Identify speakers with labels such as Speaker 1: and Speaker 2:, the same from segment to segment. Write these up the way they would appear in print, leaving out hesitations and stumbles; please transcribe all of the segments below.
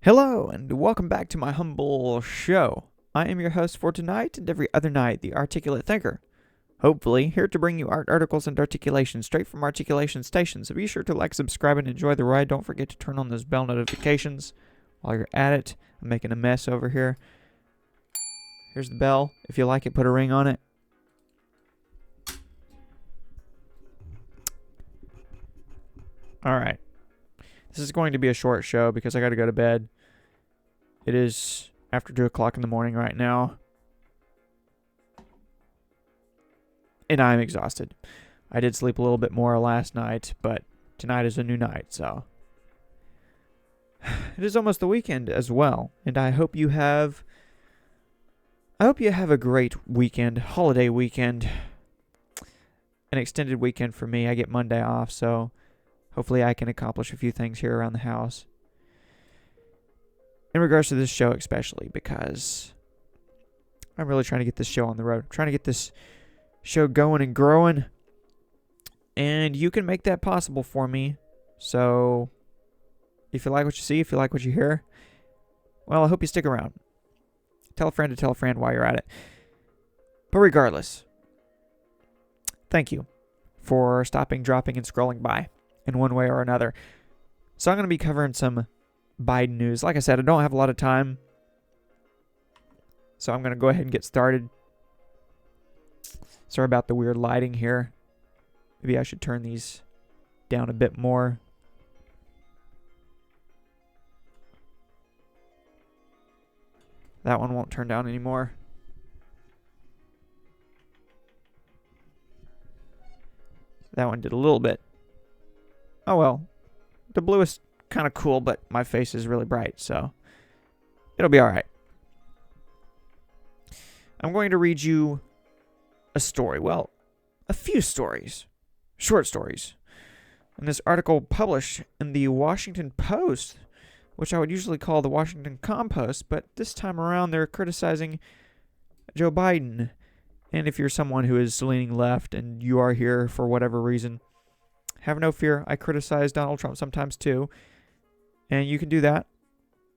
Speaker 1: Hello, and welcome back to my humble show. I am your host for tonight and every other night, the Articulate Thinker. Hopefully, here to bring you art articles and articulation straight from Articulation Station. So be sure to like, subscribe, and enjoy the ride. Don't forget to turn on those bell notifications while you're at it. I'm making a mess over here. Here's the bell. If you like it, put a ring on it. Alright. This is going to be a short show because I gotta go to bed. It is after 2 o'clock in the morning right now. And I'm exhausted. I did sleep a little bit more last night, but tonight is a new night, so. It is almost the weekend as well, and I hope you have a great weekend, holiday weekend. An extended weekend for me. I get Monday off, so hopefully I can accomplish a few things here around the house. In regards to this show especially, because I'm really trying to get this show on the road. I'm trying to get this show going and growing. And you can make that possible for me. So, if you like what you see, if you like what you hear, well, I hope you stick around. Tell a friend to tell a friend while you're at it. But regardless, thank you for stopping, dropping, and scrolling by in one way or another. So I'm going to be covering some Biden news. Like I said, I don't have a lot of time, so I'm going to go ahead and get started. Sorry about the weird lighting here. Maybe I should turn these down a bit more. That one won't turn down anymore. That one did a little bit. Oh well. The blue is kind of cool, but my face is really bright, so it'll be alright. I'm going to read you a story. Well, a few stories. Short stories. In this article published in the Washington Post, which I would usually call the Washington Compost, but this time around they're criticizing Joe Biden. And if you're someone who is leaning left and you are here for whatever reason, have no fear. I criticize Donald Trump sometimes too. And you can do that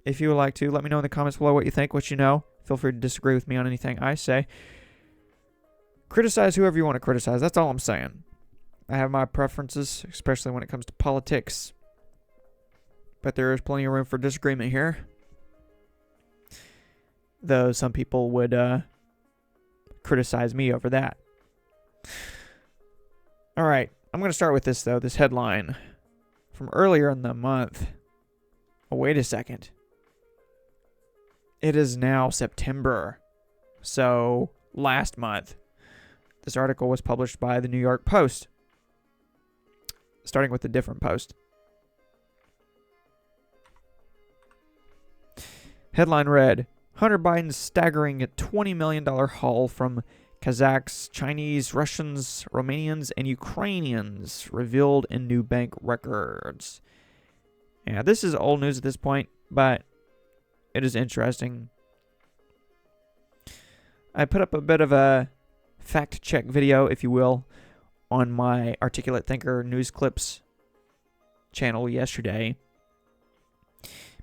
Speaker 1: if you would like to. Let me know in the comments below what you think, what you know. Feel free to disagree with me on anything I say. Criticize whoever you want to criticize. That's all I'm saying. I have my preferences, especially when it comes to politics. But there is plenty of room for disagreement here. Though some people would criticize me over that. Alright, I'm going to start with this though, this headline from earlier in the month. Oh, wait a second. It is now September. So, last month. This article was published by the New York Post. Starting with a different post. Headline read, Hunter Biden's staggering $20 million haul from Kazakhs, Chinese, Russians, Romanians, and Ukrainians revealed in new bank records. Yeah, this is old news at this point, but it is interesting. I put up a bit of a fact-check video, if you will, on my Articulate Thinker News Clips channel yesterday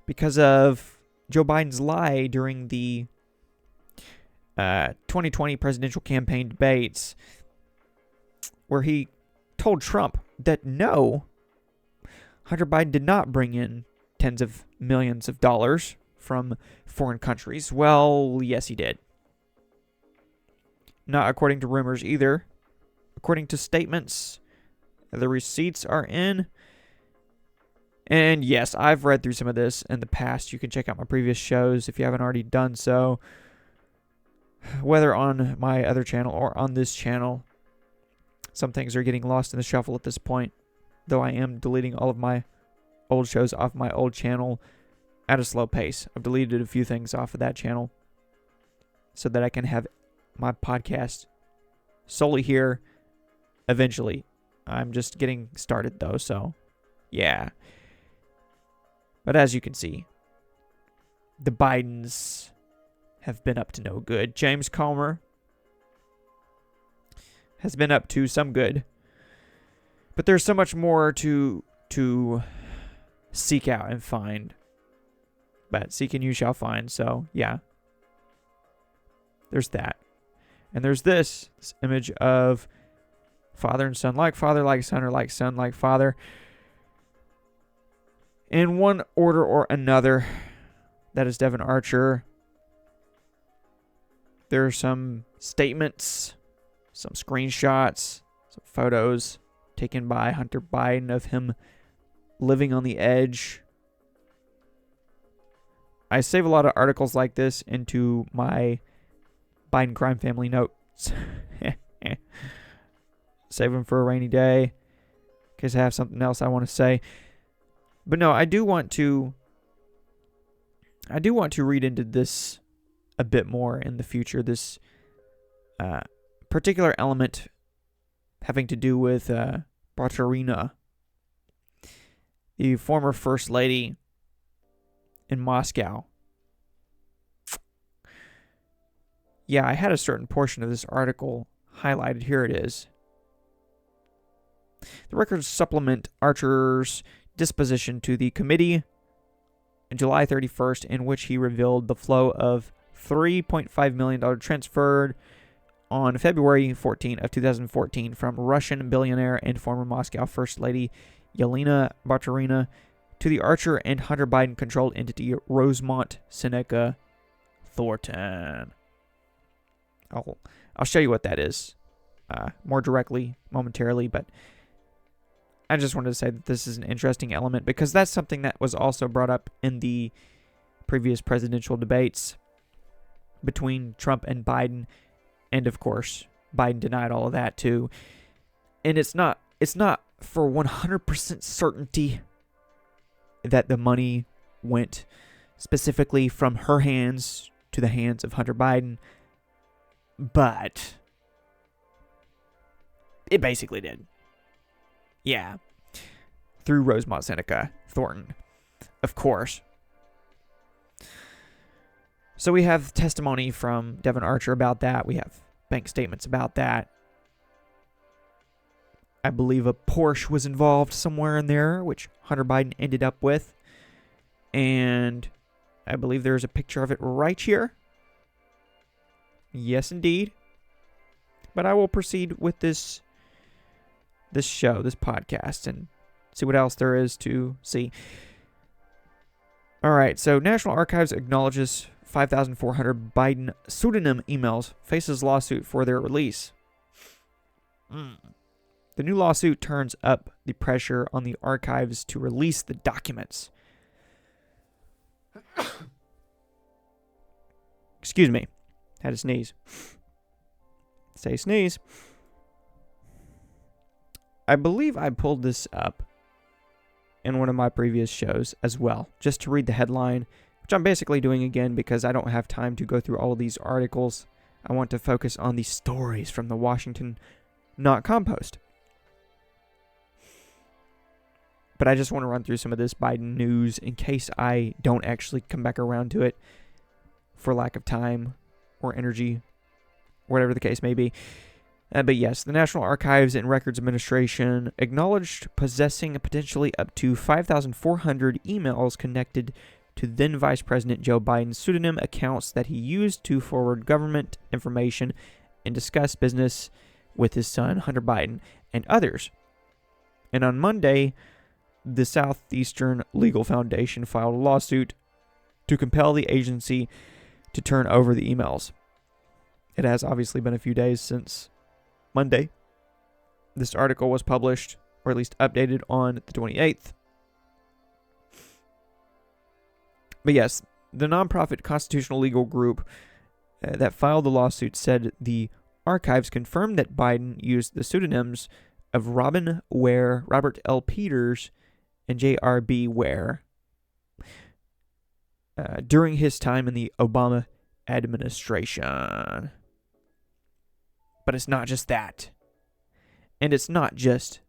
Speaker 1: because of Joe Biden's lie during the 2020 presidential campaign debates, where he told Trump that no, Hunter Biden did not bring in tens of millions of dollars from foreign countries. Well, yes, he did. Not according to rumors either. According to statements, the receipts are in. And yes, I've read through some of this in the past. You can check out my previous shows if you haven't already done so. Whether on my other channel or on this channel. Some things are getting lost in the shuffle at this point. Though I am deleting all of my old shows off my old channel at a slow pace. I've deleted a few things off of that channel so that I can have my podcast solely here eventually. I'm just getting started though, so yeah. But as you can see, the Bidens have been up to no good. James Comer has been up to some good. But there's so much more to seek out and find. But seek and you shall find. So, yeah. There's that. And there's this image of father and son, like father, like son, or like son, like father. In one order or another, that is Devon Archer. There are some statements, some screenshots, some photos taken by Hunter Biden of him living on the edge. I save a lot of articles like this into my Biden crime family notes. Save them for a rainy day, in case I have something else I want to say. But no, I do want to read into this a bit more in the future. This particular element having to do with Baturina, the former first lady in Moscow. Yeah, I had a certain portion of this article highlighted. Here it is. The records supplement Archer's disposition to the committee on July 31st, in which he revealed the flow of $3.5 million transferred on February 14 of 2014 from Russian billionaire and former Moscow First Lady Yelena Baturina to the Archer and Hunter Biden-controlled entity Rosemont Seneca Thornton. I'll show you what that is more directly momentarily, but I just wanted to say that this is an interesting element because that's something that was also brought up in the previous presidential debates between Trump and Biden, and of course Biden denied all of that too. And it's not for 100% certainty that the money went specifically from her hands to the hands of Hunter Biden, but it basically did. Yeah. Through Rosemont Seneca Thornton, of course. So we have testimony from Devon Archer about that. We have bank statements about that. I believe a Porsche was involved somewhere in there, which Hunter Biden ended up with. And I believe there's a picture of it right here. Yes, indeed. But I will proceed with this show, this podcast, and see what else there is to see. All right, so National Archives acknowledges 5,400 Biden pseudonym emails, faces lawsuit for their release. The new lawsuit turns up the pressure on the archives to release the documents. Excuse me. Had to sneeze. Say sneeze. I believe I pulled this up in one of my previous shows as well, just to read the headline, which I'm basically doing again because I don't have time to go through all of these articles. I want to focus on the stories from the Washington Not Compost. But I just want to run through some of this Biden news in case I don't actually come back around to it for lack of time or energy, whatever the case may be. But yes, the National Archives and Records Administration acknowledged possessing potentially up to 5,400 emails connected to then Vice President Joe Biden's pseudonym accounts that he used to forward government information and discuss business with his son, Hunter Biden, and others. And on Monday, the Southeastern Legal Foundation filed a lawsuit to compel the agency to turn over the emails. It has obviously been a few days since Monday. This article was published, or at least updated, on the 28th. But yes, the nonprofit Constitutional Legal Group that filed the lawsuit said the archives confirmed that Biden used the pseudonyms of Robin Ware, Robert L. Peters, and J.R.B. Ware during his time in the Obama administration. But it's not just that. And it's not just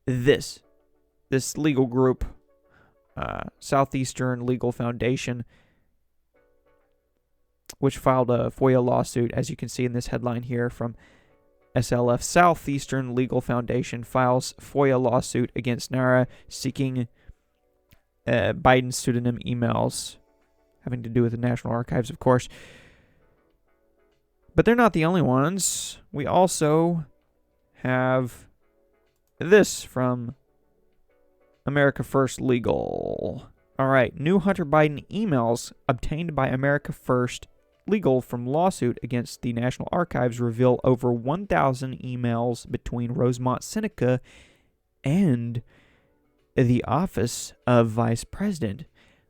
Speaker 1: this legal group, Southeastern Legal Foundation, which filed a FOIA lawsuit, as you can see in this headline here from SLF. Southeastern Legal Foundation files FOIA lawsuit against NARA seeking Biden pseudonym emails having to do with the National Archives, of course. But they're not the only ones. We also have this from America First Legal. All right, new Hunter Biden emails obtained by America First Legal from lawsuit against the National Archives reveal over 1,000 emails between Rosemont Seneca and the office of vice president.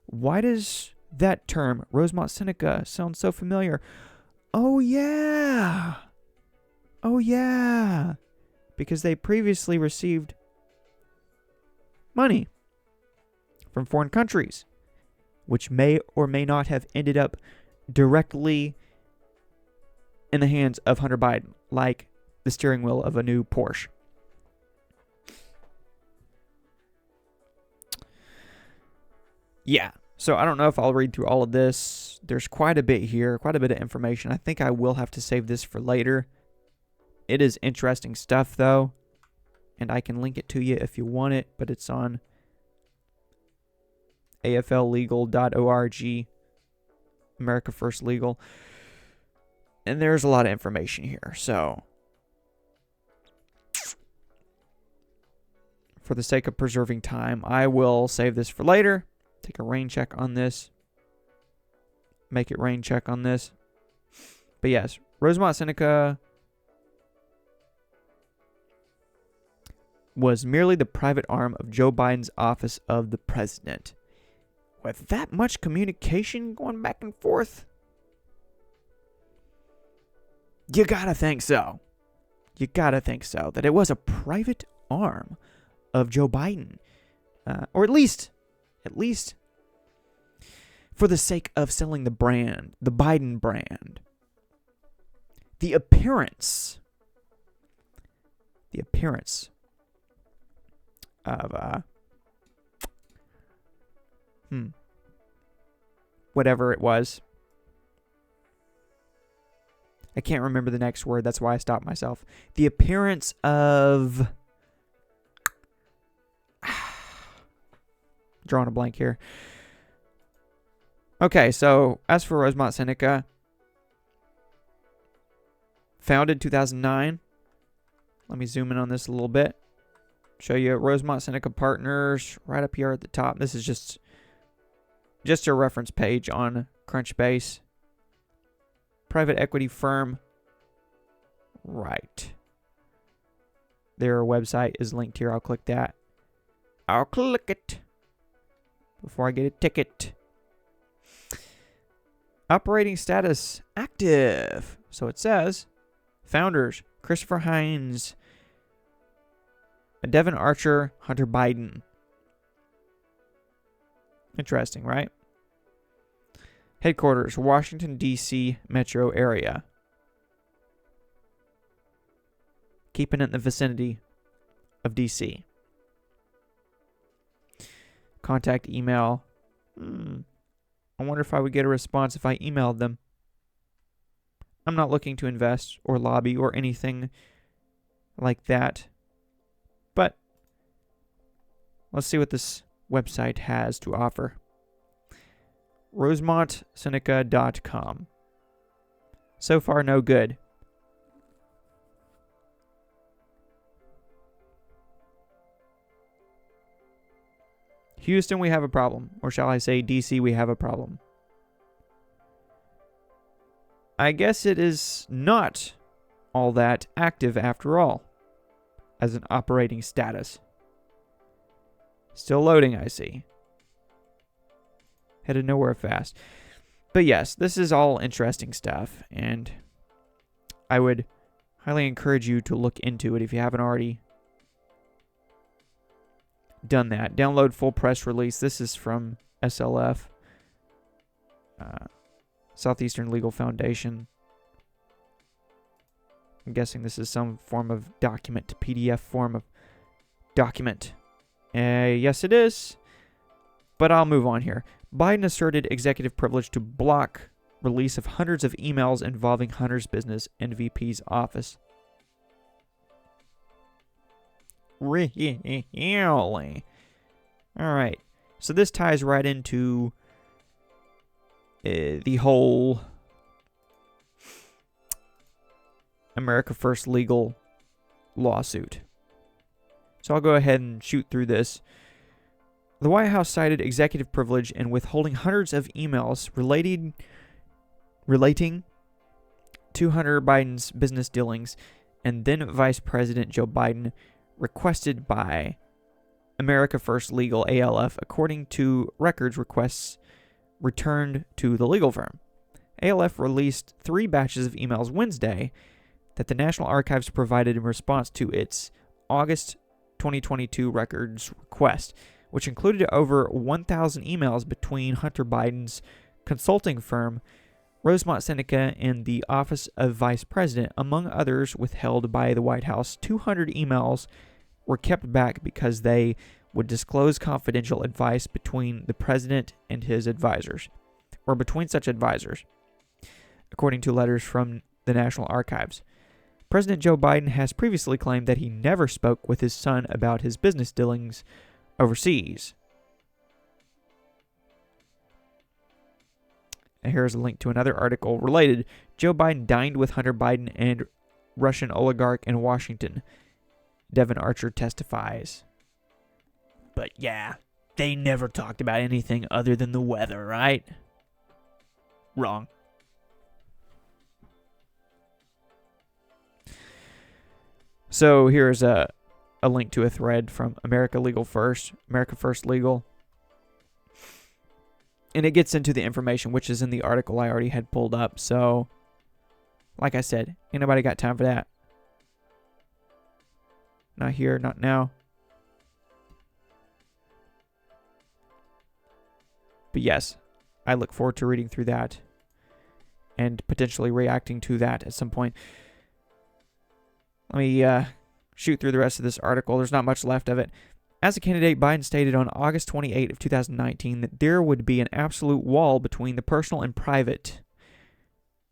Speaker 1: Why does that term, Rosemont Seneca, sound so familiar? Oh, yeah. Oh, yeah. Because they previously received money from foreign countries, which may or may not have ended up directly in the hands of Hunter Biden, like the steering wheel of a new Porsche. Yeah, so I don't know if I'll read through all of this. There's quite a bit here, quite a bit of information. I think I will have to save this for later. It is interesting stuff, though, and I can link it to you if you want it, but it's on afllegal.org, America First Legal, and there's a lot of information here. So, for the sake of preserving time, I will save this for later. Take a rain check on this. Make it rain check on this. But yes, Rosemont Seneca was merely the private arm of Joe Biden's office of the president. With that much communication going back and forth, you gotta think so. You gotta think so. That it was a private arm of Joe Biden. Or at least for the sake of selling the brand, the Biden brand. The appearance of whatever it was. I can't remember the next word. That's why I stopped myself. The appearance of... drawing a blank here. Okay, so as for Rosemont Seneca, founded 2009. Let me zoom in on this a little bit. Show you Rosemont Seneca Partners right up here at the top. This is just a reference page on Crunchbase. Private equity firm. Right. Their website is linked here. I'll click that. I'll click it before I get a ticket. Operating status active. So it says founders Christopher Hines, Devin Archer, Hunter Biden. Interesting, right? Headquarters, Washington, D.C. metro area. Keeping it in the vicinity of D.C. Contact email. I wonder if I would get a response if I emailed them. I'm not looking to invest or lobby or anything like that. But let's see what this website has to offer. RosemontSeneca.com. So far, no good. Houston, we have a problem. Or shall I say, DC, we have a problem. I guess it is not all that active after all, as an operating status. Still loading, I see. Headed nowhere fast. But yes, this is all interesting stuff, and I would highly encourage you to look into it if you haven't already done that. Download full press release. This is from SLF, Southeastern Legal Foundation. I'm guessing this is some form of document, PDF form of document. Yes, it is. But I'll move on here. Biden asserted executive privilege to block release of hundreds of emails involving Hunter's business and VP's office. Really? All right. So this ties right into the whole America First legal lawsuit. So I'll go ahead and shoot through this. The White House cited executive privilege in withholding hundreds of emails relating to Hunter Biden's business dealings, and then Vice President Joe Biden, requested by America First Legal ALF, according to records requests returned to the legal firm. ALF released 3 batches of emails Wednesday that the National Archives provided in response to its August 2022 records request, which included over 1,000 emails between Hunter Biden's consulting firm, Rosemont Seneca, and the Office of Vice President. Among others withheld by the White House, 200 emails were kept back because they would disclose confidential advice between the president and his advisors, or between such advisors, according to letters from the National Archives. President Joe Biden has previously claimed that he never spoke with his son about his business dealings overseas. And here's a link to another article related. Joe Biden dined with Hunter Biden and Russian oligarch in Washington. Devin Archer testifies. But yeah, they never talked about anything other than the weather, right? Wrong. So here's a link to a thread from America First Legal. And it gets into the information, which is in the article I already had pulled up. So, like I said, ain't nobody got time for that. Not here, not now. But yes, I look forward to reading through that and potentially reacting to that at some point. Let me shoot through the rest of this article. There's not much left of it. As a candidate, Biden stated on August 28 of 2019 that there would be an absolute wall between the personal and private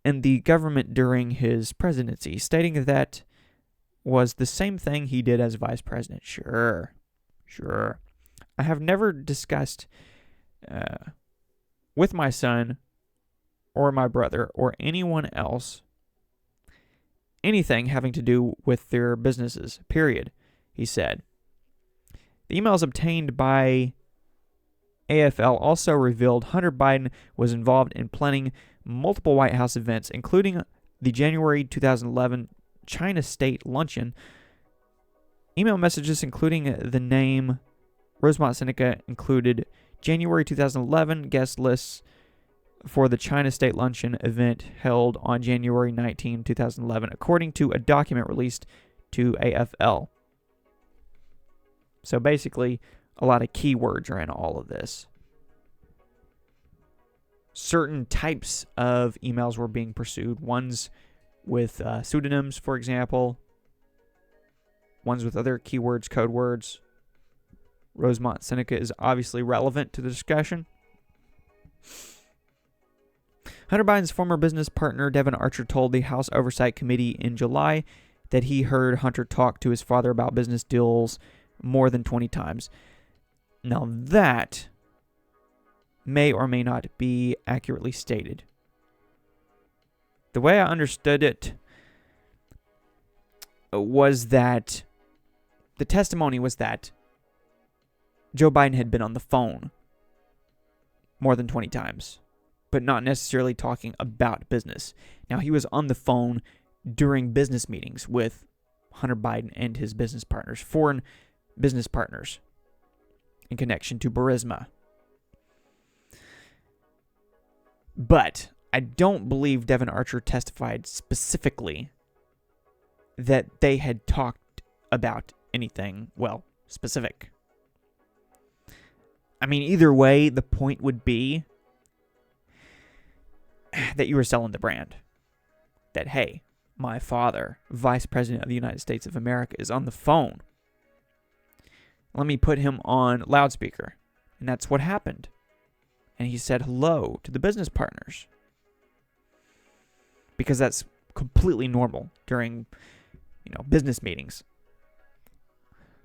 Speaker 1: and the government during his presidency, stating that was the same thing he did as vice president. Sure. I have never discussed with my son or my brother or anyone else anything having to do with their businesses, period, he said. The emails obtained by AFL also revealed Hunter Biden was involved in planning multiple White House events, including the January 2011 China State Luncheon. Email messages including the name Rosemont Seneca included January 2011 guest lists for the China State Luncheon event held on January 19, 2011, according to a document released to AFL. So basically, a lot of keywords are in all of this. Certain types of emails were being pursued. Ones with pseudonyms, for example. Ones with other keywords, code words. Rosemont Seneca is obviously relevant to the discussion. Hunter Biden's former business partner, Devin Archer, told the House Oversight Committee in July that he heard Hunter talk to his father about business deals more than 20 times. Now that may or may not be accurately stated. The way I understood it was that the testimony was that Joe Biden had been on the phone more than 20 times, but not necessarily talking about business. Now, he was on the phone during business meetings with Hunter Biden and his business partners, foreign business partners, in connection to Burisma. But I don't believe Devin Archer testified specifically that they had talked about anything, well, specific. I mean, either way, the point would be that you were selling the brand. That, hey, my father, Vice President of the United States of America, is on the phone. Let me put him on loudspeaker. And that's what happened. And he said hello to the business partners. Because that's completely normal during, business meetings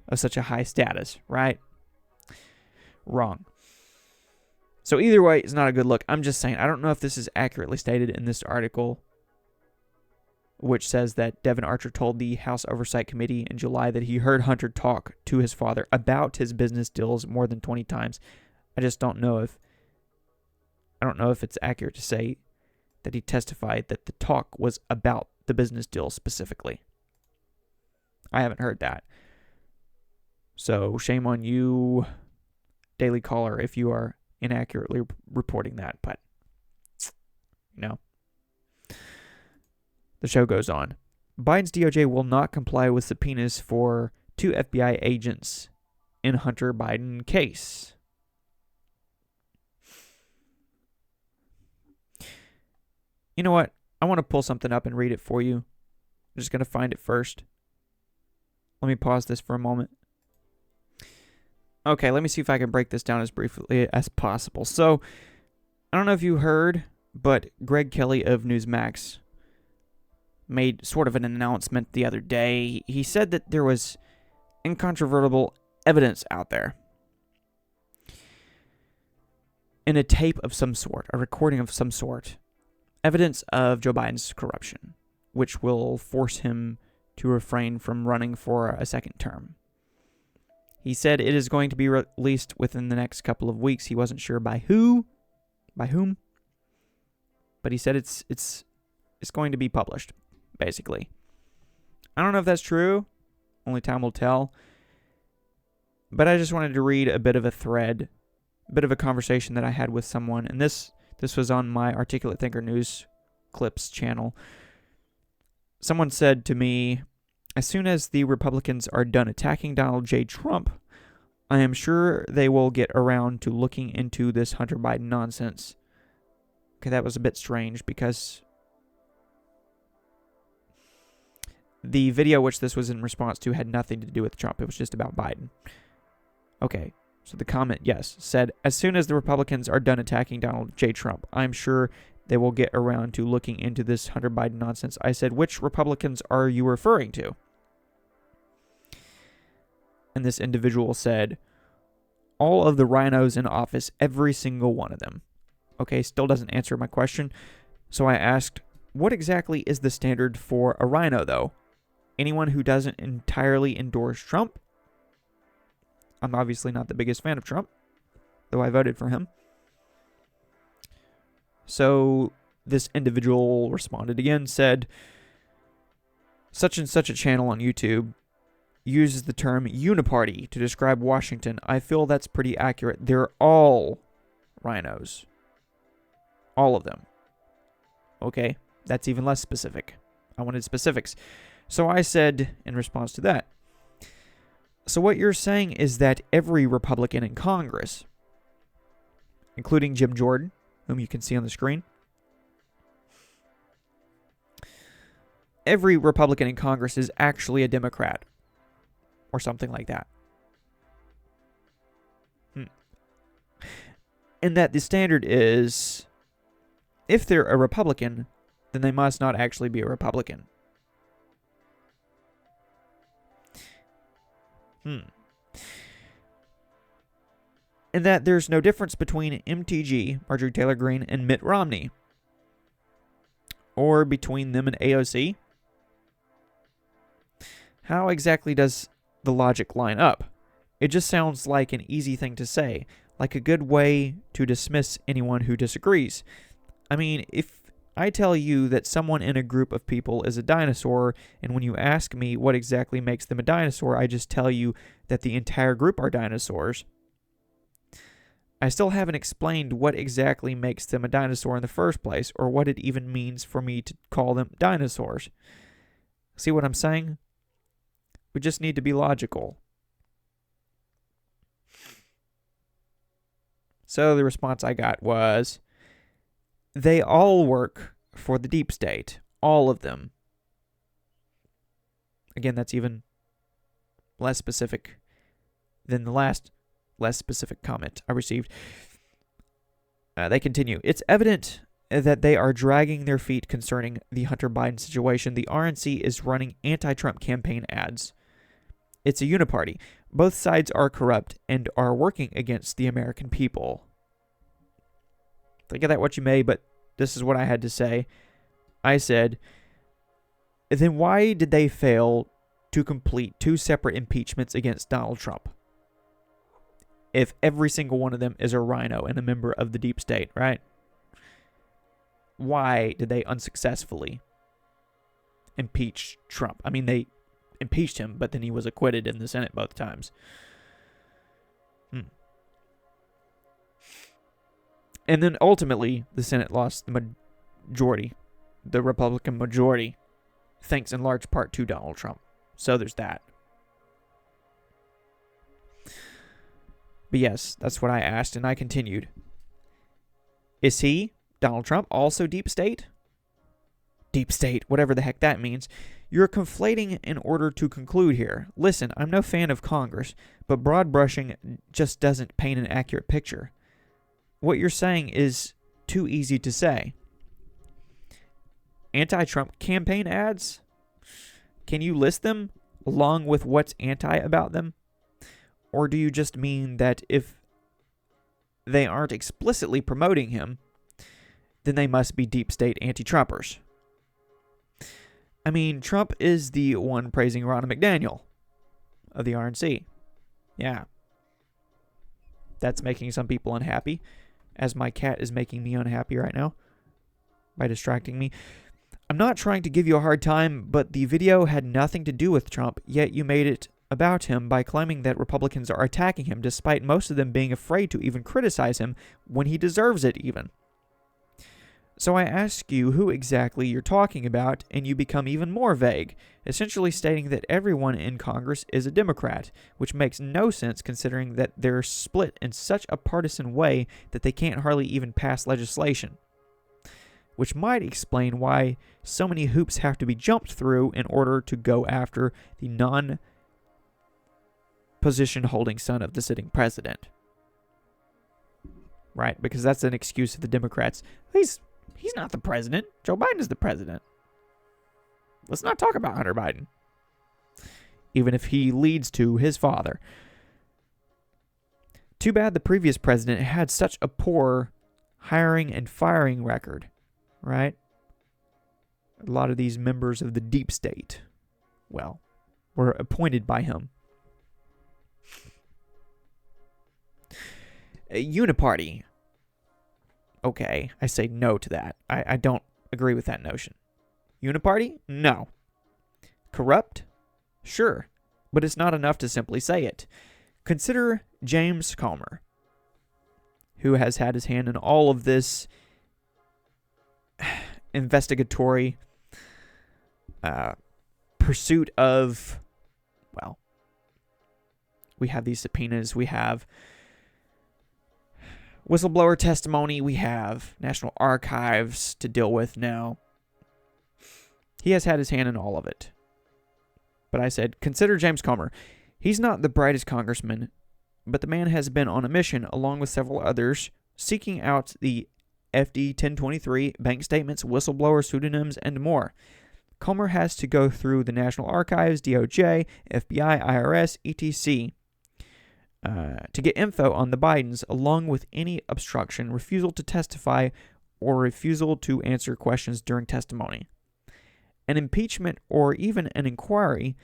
Speaker 1: of such a high status, right? Wrong. So either way, it's not a good look. I'm just saying, I don't know if this is accurately stated in this article, which says that Devin Archer told the House Oversight Committee in July that he heard Hunter talk to his father about his business deals more than 20 times. I just don't know if it's accurate to say that he testified that the talk was about the business deal specifically. I haven't heard that. So shame on you, Daily Caller, if you are inaccurately reporting that. But, the show goes on. Biden's DOJ will not comply with subpoenas for 2 FBI agents in Hunter Biden case. You know what? I want to pull something up and read it for you. I'm just going to find it first. Let me pause this for a moment. Okay, let me see if I can break this down as briefly as possible. So, I don't know if you heard, but Greg Kelly of Newsmax made sort of an announcement the other day. He said that there was incontrovertible evidence out there in a tape of some sort, a recording of some sort, evidence of Joe Biden's corruption, which will force him to refrain from running for a second term. He said it is going to be released within the next couple of weeks. He wasn't sure by whom, but he said it's going to be published, basically. I don't know if that's true. Only time will tell. But I just wanted to read a bit of a thread, a bit of a conversation that I had with someone, and this was on my Articulate Thinker News Clips channel. Someone said to me, as soon as the Republicans are done attacking Donald J. Trump, I am sure they will get around to looking into this Hunter Biden nonsense. Okay, that was a bit strange because the video which this was in response to had nothing to do with Trump. It was just about Biden. Okay, so the comment, yes, said, as soon as the Republicans are done attacking Donald J. Trump, I'm sure they will get around to looking into this Hunter Biden nonsense. I said, which Republicans are you referring to? And this individual said, all of the rhinos in office, every single one of them. Okay, still doesn't answer my question. So I asked, what exactly is the standard for a rhino, though? Anyone who doesn't entirely endorse Trump? I'm obviously not the biggest fan of Trump, though I voted for him. So this individual responded again, said, such and such a channel on YouTube uses the term uniparty to describe Washington. I feel that's pretty accurate. They're all rhinos. All of them. Okay, that's even less specific. I wanted specifics. So I said in response to that, so what you're saying is that every Republican in Congress, including Jim Jordan, whom you can see on the screen, every Republican in Congress is actually a Democrat or something like that. And that the standard is, if they're a Republican, then they must not actually be a Republican. And that there's no difference between MTG, Marjorie Taylor Greene, and Mitt Romney. Or between them and AOC. How exactly does the logic line up? It just sounds like an easy thing to say, like a good way to dismiss anyone who disagrees. I mean, if I tell you that someone in a group of people is a dinosaur, and when you ask me what exactly makes them a dinosaur, I just tell you that the entire group are dinosaurs. I still haven't explained what exactly makes them a dinosaur in the first place, or what it even means for me to call them dinosaurs. See what I'm saying? We just need to be logical. So the response I got was, they all work for the deep state. All of them. Again, that's even less specific than the last less specific comment I received. They continue. It's evident that they are dragging their feet concerning the Hunter Biden situation. The RNC is running anti-Trump campaign ads. It's a uniparty. Both sides are corrupt and are working against the American people. Think of that what you may, but this is what I had to say. I said, then why did they fail to complete 2 separate impeachments against Donald Trump? If every single one of them is a rhino and a member of the deep state, right? Why did they unsuccessfully impeach Trump? I mean, they impeached him, but then he was acquitted in the Senate both times. And then ultimately, the Senate lost the majority, the Republican majority, thanks in large part to Donald Trump. So there's that. But yes, that's what I asked, and I continued. Is he, Donald Trump, also deep state? Deep state, whatever the heck that means. You're conflating in order to conclude here. Listen, I'm no fan of Congress, but broad brushing just doesn't paint an accurate picture. What you're saying is too easy to say. Anti-Trump campaign ads? Can you list them along with what's anti about them? Or do you just mean that if they aren't explicitly promoting him, then they must be deep state anti-Trumpers? I mean, Trump is the one praising Ronna McDaniel of the RNC. Yeah. That's making some people unhappy, as my cat is making me unhappy right now by distracting me. I'm not trying to give you a hard time, but the video had nothing to do with Trump, yet you made it about him by claiming that Republicans are attacking him, despite most of them being afraid to even criticize him when he deserves it even. So I ask you who exactly you're talking about, and you become even more vague, essentially stating that everyone in Congress is a Democrat, which makes no sense considering that they're split in such a partisan way that they can't hardly even pass legislation. Which might explain why so many hoops have to be jumped through in order to go after the non-position holding son of the sitting president. Right? Because that's an excuse of the Democrats. He's not the president. Joe Biden is the president. Let's not talk about Hunter Biden. Even if he leads to his father. Too bad the previous president had such a poor hiring and firing record. Right? A lot of these members of the deep state, well, were appointed by him. Uniparty. Okay, I say no to that. I don't agree with that notion. Uniparty? No. Corrupt? Sure. But it's not enough to simply say it. Consider James Comer, who has had his hand in all of this investigatory pursuit of, well, we have these subpoenas, we have whistleblower testimony, we have National Archives to deal with now. He has had his hand in all of it. But I said, consider James Comer. He's not the brightest congressman, but the man has been on a mission, along with several others, seeking out the FD 1023, bank statements, whistleblower pseudonyms, and more. Comer has to go through the National Archives, DOJ, FBI, IRS, etc. To get info on the Bidens, along with any obstruction, refusal to testify, or refusal to answer questions during testimony. An impeachment or even an inquiry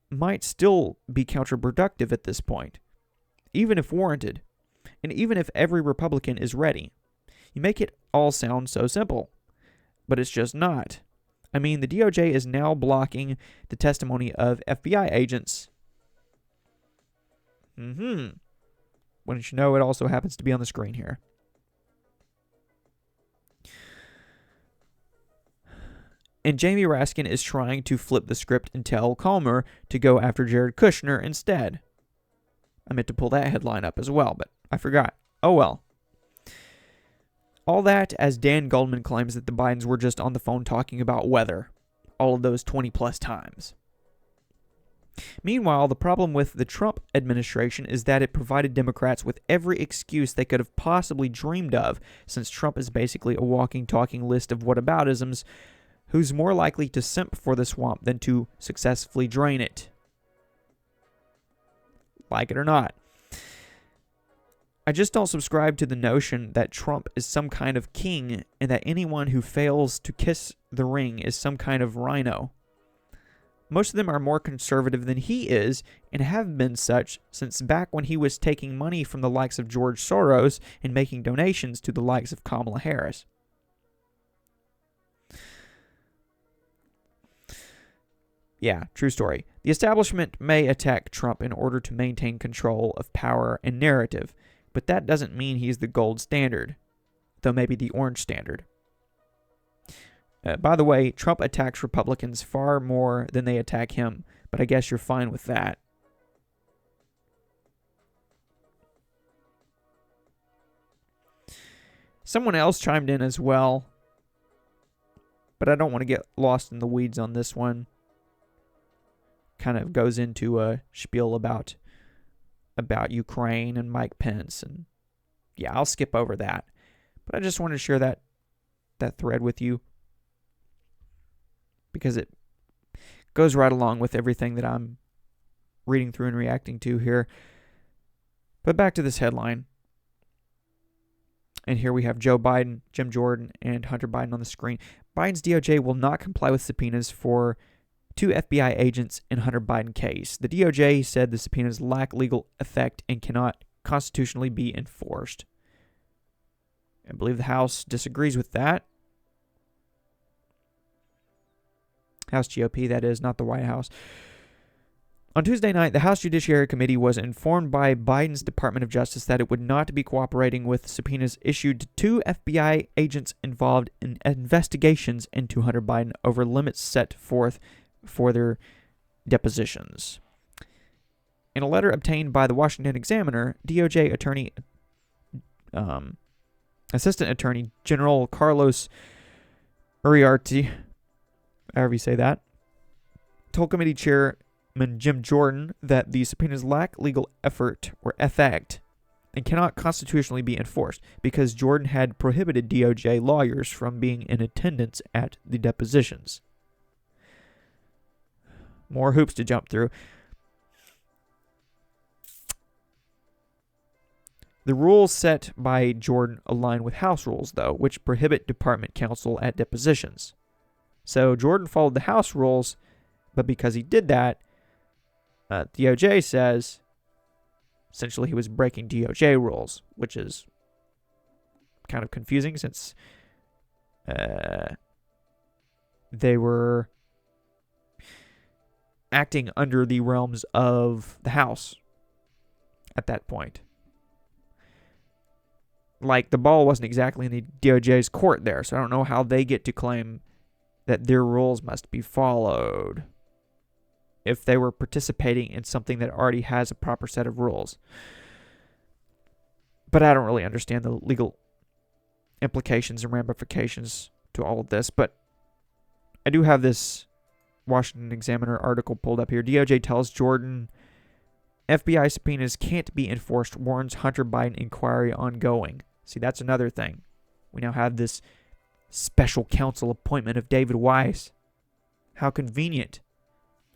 Speaker 1: might still be counterproductive at this point, even if warranted, and even if every Republican is ready. You make it all sound so simple, but it's just not. I mean, the DOJ is now blocking the testimony of FBI agents. Wouldn't you know, it also happens to be on the screen here. And Jamie Raskin is trying to flip the script and tell Comer to go after Jared Kushner instead. I meant to pull that headline up as well, but I forgot. Oh well. All that as Dan Goldman claims that the Bidens were just on the phone talking about weather. All of those 20 plus times. Meanwhile, the problem with the Trump administration is that it provided Democrats with every excuse they could have possibly dreamed of, since Trump is basically a walking, talking list of whataboutisms who's more likely to simp for the swamp than to successfully drain it. Like it or not. I just don't subscribe to the notion that Trump is some kind of king and that anyone who fails to kiss the ring is some kind of rhino. Most of them are more conservative than he is and have been such since back when he was taking money from the likes of George Soros and making donations to the likes of Kamala Harris. Yeah, true story. The establishment may attack Trump in order to maintain control of power and narrative, but that doesn't mean he's the gold standard, though maybe the orange standard. By the way, Trump attacks Republicans far more than they attack him, but I guess you're fine with that. Someone else chimed in as well, but I don't want to get lost in the weeds on this one. Kind of goes into a spiel about Ukraine and Mike Pence, and yeah, I'll skip over that. But I just wanted to share that thread with you because it goes right along with everything that I'm reading through and reacting to here. But back to this headline. And here we have Joe Biden, Jim Jordan, and Hunter Biden on the screen. Biden's DOJ will not comply with subpoenas for 2 FBI agents in Hunter Biden case. The DOJ said the subpoenas lack legal effect and cannot constitutionally be enforced. I believe the House disagrees with that. House GOP, that is, not the White House. On Tuesday night, the House Judiciary Committee was informed by Biden's Department of Justice that it would not be cooperating with subpoenas issued to 2 FBI agents involved in investigations into Hunter Biden over limits set forth for their depositions. In a letter obtained by the Washington Examiner, DOJ Assistant Attorney General Carlos Uriarte, however you say that, told committee chairman Jim Jordan that the subpoenas lack legal effort or effect and cannot constitutionally be enforced because Jordan had prohibited DOJ lawyers from being in attendance at the depositions. More hoops to jump through. The rules set by Jordan align with House rules, though, which prohibit department counsel at depositions. So Jordan followed the House rules, but because he did that, DOJ says essentially he was breaking DOJ rules, which is kind of confusing since they were acting under the realms of the House at that point. Like, the ball wasn't exactly in the DOJ's court there, so I don't know how they get to claim that their rules must be followed if they were participating in something that already has a proper set of rules. But I don't really understand the legal implications and ramifications to all of this, but I do have this Washington Examiner article pulled up here. DOJ tells Jordan FBI subpoenas can't be enforced, warns Hunter Biden inquiry ongoing. See, that's another thing. We now have this special counsel appointment of David Weiss. How convenient.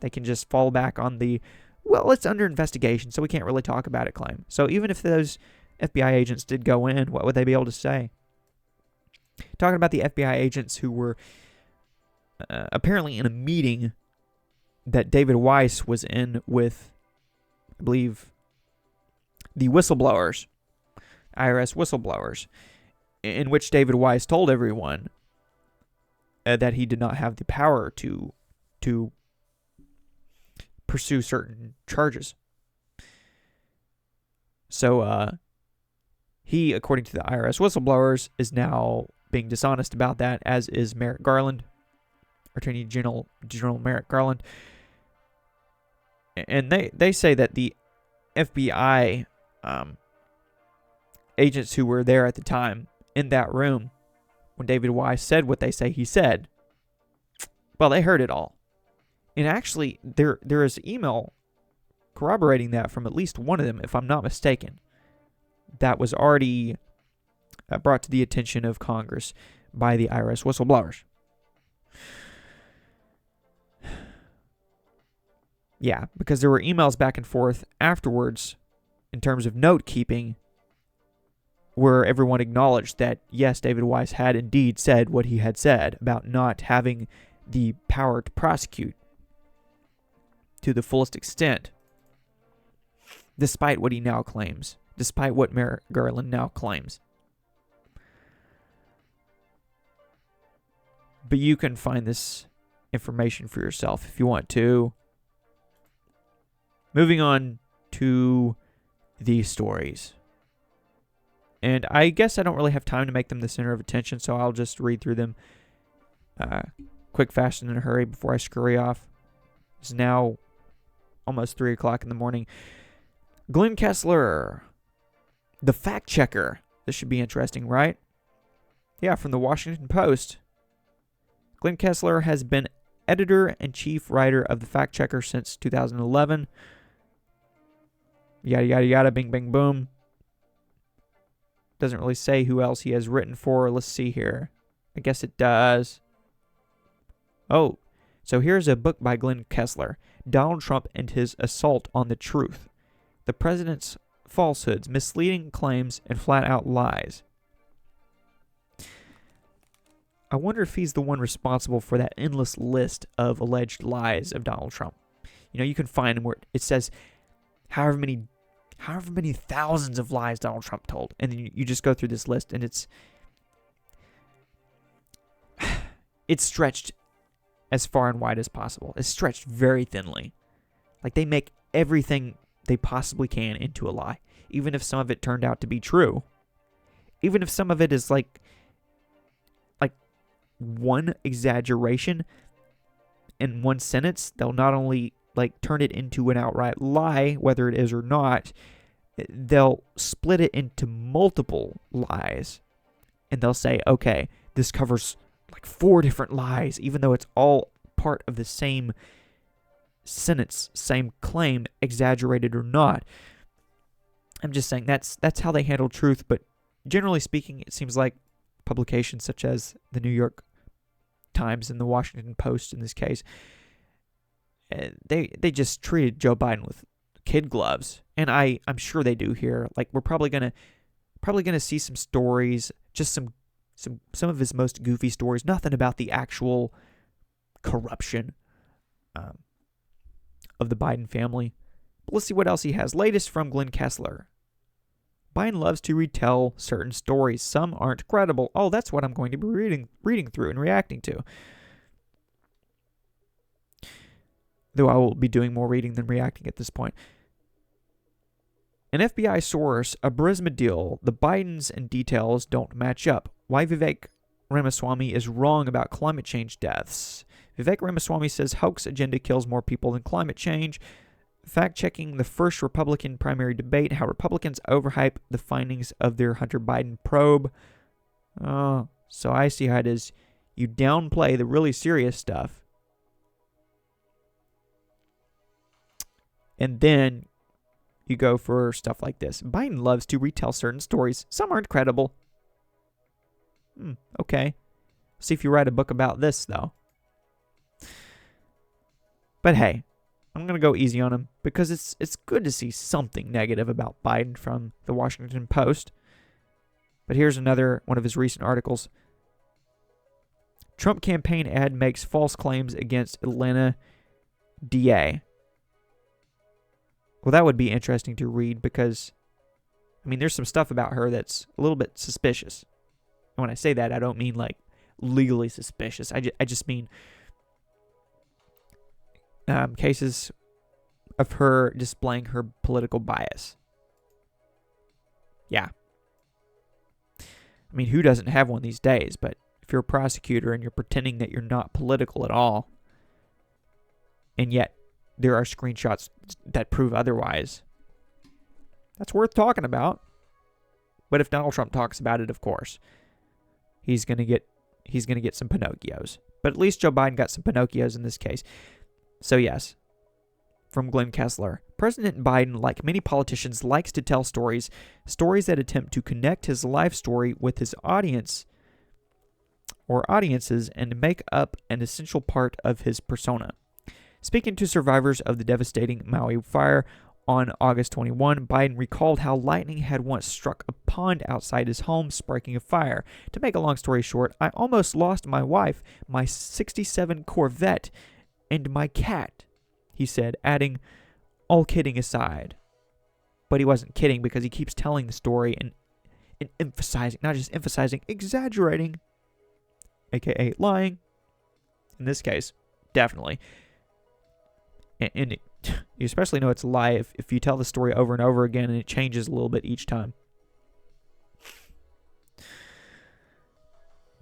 Speaker 1: They can just fall back on the, well, it's under investigation, so we can't really talk about it claim. So even if those FBI agents did go in, what would they be able to say? Talking about the FBI agents who were apparently in a meeting that David Weiss was in with, I believe, the whistleblowers, IRS whistleblowers, in which David Weiss told everyone that he did not have the power to pursue certain charges. So he, according to the IRS whistleblowers, is now being dishonest about that, as is Merrick Garland, Attorney General Merrick Garland. And they say that the FBI agents who were there at the time in that room when David Weiss said what they say he said, well, they heard it all. And actually, there is email corroborating that from at least one of them, if I'm not mistaken, that was already brought to the attention of Congress by the IRS whistleblowers. Yeah, because there were emails back and forth afterwards in terms of note keeping where everyone acknowledged that, yes, David Weiss had indeed said what he had said about not having the power to prosecute to the fullest extent, despite what he now claims, despite what Merrick Garland now claims. But you can find this information for yourself if you want to. Moving on to these stories. And I guess I don't really have time to make them the center of attention, so I'll just read through them quick, fast, and in a hurry before I scurry off. It's now almost 3 o'clock in the morning. Glenn Kessler, the fact checker. This should be interesting, right? Yeah, from the Washington Post. Glenn Kessler has been editor-and-chief writer of the fact checker since 2011. Yada, yada, yada, bing, bing, boom. Doesn't really say who else he has written for. Let's see here. I guess it does. Oh, so here's a book by Glenn Kessler. Donald Trump and His Assault on the Truth. The President's Falsehoods, Misleading Claims, and Flat-Out Lies. I wonder if he's the one responsible for that endless list of alleged lies of Donald Trump. You know, you can find him where it says however many thousands of lies Donald Trump told. And then you just go through this list, and it's stretched as far and wide as possible. It's stretched very thinly. Like, they make everything they possibly can into a lie, even if some of it turned out to be true. Even if some of it is like one exaggeration in one sentence, they'll not only turn it into an outright lie, whether it is or not, they'll split it into multiple lies. And they'll say, okay, this covers 4 different lies, even though it's all part of the same sentence, same claim, exaggerated or not. I'm just saying that's how they handle truth, but generally speaking, it seems like publications such as the New York Times and the Washington Post in this case, they just treated Joe Biden with kid gloves, and I'm sure they do here. We're probably gonna see some stories, just some of his most goofy stories. Nothing about the actual corruption of the Biden family. But let's see what else he has. Latest from Glenn Kessler. Biden loves to retell certain stories. Some aren't credible. Oh, that's what I'm going to be reading through and reacting to. Though I will be doing more reading than reacting at this point. An FBI source, a Burisma deal, the Bidens and details don't match up. Why Vivek Ramaswamy is wrong about climate change deaths. Vivek Ramaswamy says hoax agenda kills more people than climate change. Fact-checking the first Republican primary debate, how Republicans overhype the findings of their Hunter Biden probe. Oh, so I see how it is. You downplay the really serious stuff. And then you go for stuff like this. Biden loves to retell certain stories. Some aren't credible. Okay. See if you write a book about this, though. But hey, I'm going to go easy on him because it's good to see something negative about Biden from the Washington Post. But here's another one of his recent articles. Trump campaign ad makes false claims against Atlanta DA. Well, that would be interesting to read because, there's some stuff about her that's a little bit suspicious. And when I say that, I don't mean legally suspicious. I just mean cases of her displaying her political bias. Yeah. Who doesn't have one these days? But if you're a prosecutor and you're pretending that you're not political at all, and yet there are screenshots that prove otherwise, that's worth talking about. But if Donald Trump talks about it, of course, he's gonna get some Pinocchios. But at least Joe Biden got some Pinocchios in this case. So yes, from Glenn Kessler, President Biden, like many politicians, likes to tell stories that attempt to connect his life story with his audience or audiences and make up an essential part of his persona. Speaking to survivors of the devastating Maui fire On August 21, Biden recalled how lightning had once struck a pond outside his home, sparking a fire. To make a long story short, I almost lost my wife, my 67 Corvette, and my cat, he said, adding, all kidding aside. But he wasn't kidding, because he keeps telling the story and emphasizing, not just emphasizing, exaggerating, aka lying. In this case, definitely. And you especially know it's a lie if you tell the story over and over again and it changes a little bit each time.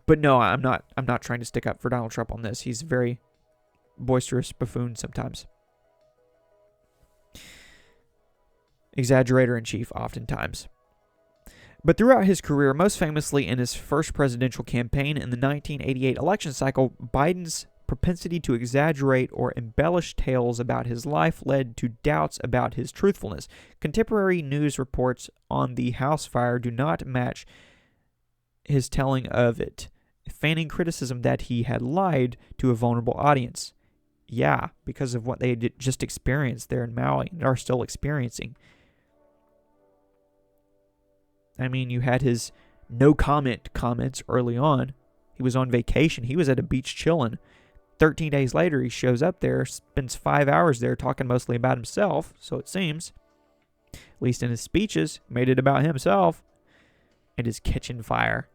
Speaker 1: But no, I'm not trying to stick up for Donald Trump on this. He's a very boisterous buffoon sometimes. Exaggerator in chief oftentimes. But throughout his career, most famously in his first presidential campaign in the 1988 election cycle, Biden's propensity to exaggerate or embellish tales about his life led to doubts about his truthfulness. Contemporary news reports on the house fire do not match his telling of it, fanning criticism that he had lied to a vulnerable audience. Yeah, because of what they had just experienced there in Maui and are still experiencing. I mean, you had his no comment comments early on. He was on vacation. He was at a beach chilling. 13 days later, he shows up there, spends 5 hours there talking mostly about himself, so it seems. At least in his speeches, made it about himself and his kitchen fire.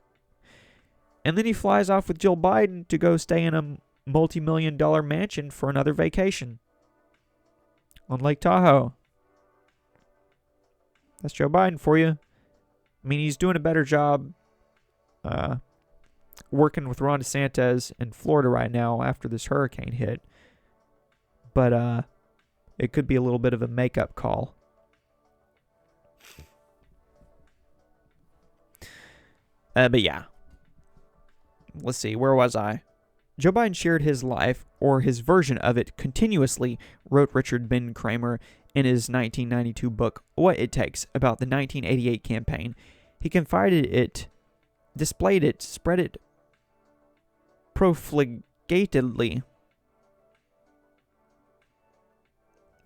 Speaker 1: And then he flies off with Jill Biden to go stay in a multi-million-dollar mansion for another vacation on Lake Tahoe. That's Joe Biden for you. I mean, he's doing a better job working with Ron DeSantis in Florida right now after this hurricane hit. But it could be a little bit of a makeup call. But yeah. Let's see, where was I? Joe Biden shared his life, or his version of it, continuously, wrote Richard Ben Kramer in his 1992 book, What It Takes, about the 1988 campaign. He confided it, displayed it, spread it profligatedly.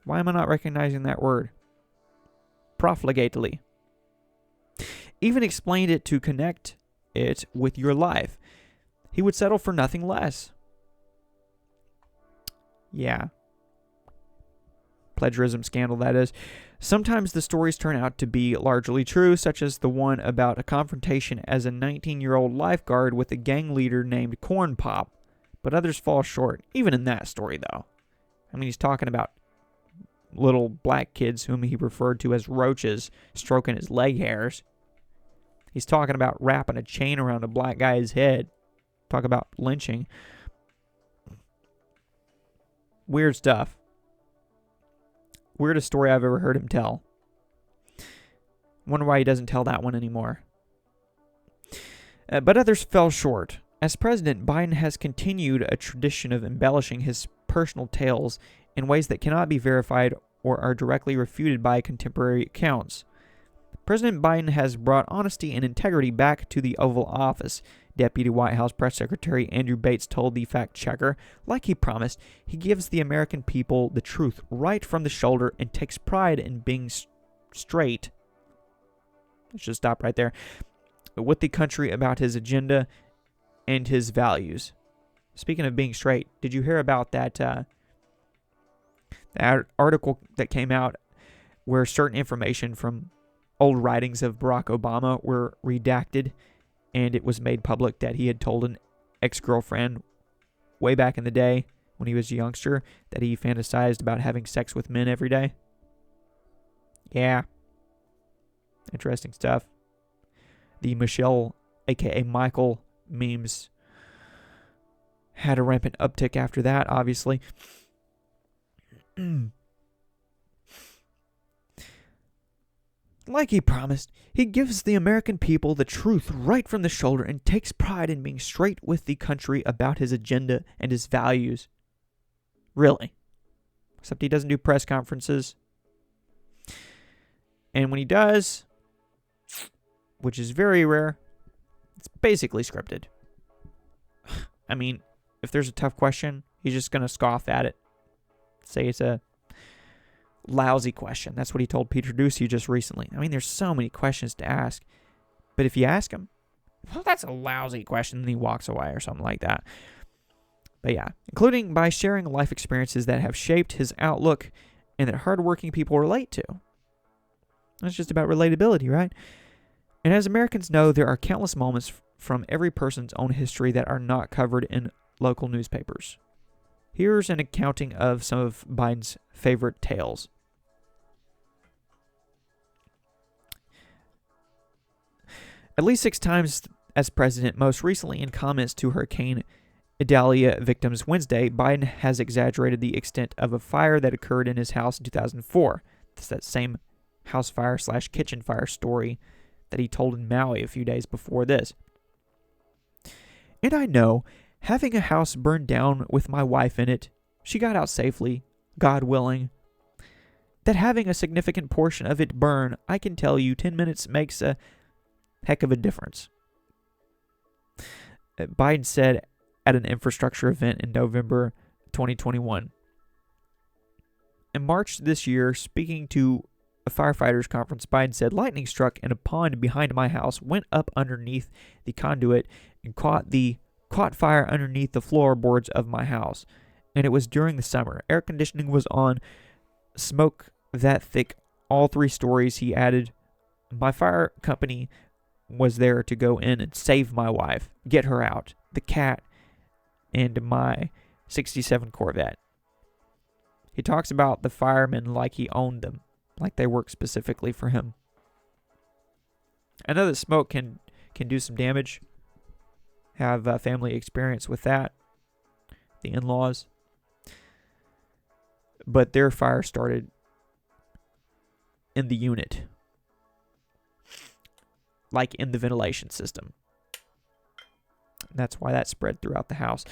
Speaker 1: Why am I not recognizing that word? Profligately. Even explained it to connect it with your life. He would settle for nothing less. Yeah. Plagiarism scandal, that is. Sometimes the stories turn out to be largely true, such as the one about a confrontation as a 19-year-old lifeguard with a gang leader named Corn Pop. But others fall short, even in that story, though. I mean, he's talking about little black kids whom he referred to as roaches stroking his leg hairs. He's talking about wrapping a chain around a black guy's head. Talk about lynching. Weird stuff. Weirdest story I've ever heard him tell. Wonder why he doesn't tell that one anymore. But others fell short. As president, Biden has continued a tradition of embellishing his personal tales in ways that cannot be verified or are directly refuted by contemporary accounts. President Biden has brought honesty and integrity back to the Oval Office. Deputy White House Press Secretary Andrew Bates told the fact checker, like he promised, he gives the American people the truth right from the shoulder and takes pride in being straight. Let's just stop right there. With the country about his agenda and his values. Speaking of being straight, did you hear about that article that came out where certain information from old writings of Barack Obama were redacted, and it was made public that he had told an ex-girlfriend way back in the day when he was a youngster that he fantasized about having sex with men every day? Yeah. Interesting stuff. The Michelle, aka Michael, memes had a rampant uptick after that, obviously. Like he promised, he gives the American people the truth right from the shoulder and takes pride in being straight with the country about his agenda and his values. Really. Except he doesn't do press conferences. And when he does, which is very rare, it's basically scripted. I mean, if there's a tough question, he's just going to scoff at it. Say it's a lousy question. That's what he told Peter Ducey just recently. I mean, there's so many questions to ask. But if you ask him, well, that's a lousy question, and he walks away or something like that. But yeah, including by sharing life experiences that have shaped his outlook and that hardworking people relate to. That's just about relatability, right? And as Americans know, there are countless moments from every person's own history that are not covered in local newspapers. Here's an accounting of some of Biden's favorite tales. At least 6 times as president, most recently in comments to Hurricane Idalia victims Wednesday, Biden has exaggerated the extent of a fire that occurred in his house in 2004. It's that same house fire / kitchen fire story that he told in Maui a few days before this. And I know, having a house burned down with my wife in it, she got out safely, God willing, that having a significant portion of it burn, I can tell you 10 minutes makes a heck of a difference. Biden said at an infrastructure event in November 2021. In March this year, speaking to a firefighters conference, Biden said, lightning struck in a pond behind my house, went up underneath the conduit, and caught fire underneath the floorboards of my house. And it was during the summer. Air conditioning was on, smoke that thick, all 3 stories, he added. My fire company was there to go in and save my wife, get her out, the cat, and my 67 Corvette. He talks about the firemen like he owned them, like they work specifically for him. I know that smoke can do some damage. Have family experience with that. The in-laws. But their fire started in the unit. Like in the ventilation system. That's why that spread throughout the house.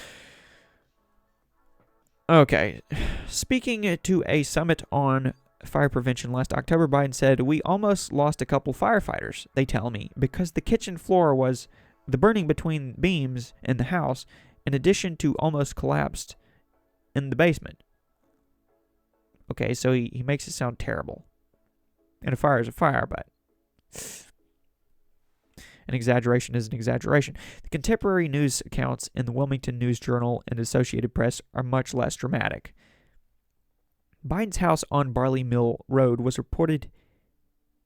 Speaker 1: Okay. Speaking to a summit on fire prevention last October, Biden said, we almost lost a couple firefighters, they tell me, because the kitchen floor was the burning between beams in the house, in addition to almost collapsed in the basement. Okay, so he makes it sound terrible. And a fire is a fire, but an exaggeration is an exaggeration. The contemporary news accounts in the Wilmington News Journal and Associated Press are much less dramatic. Biden's house on Barley Mill Road was reported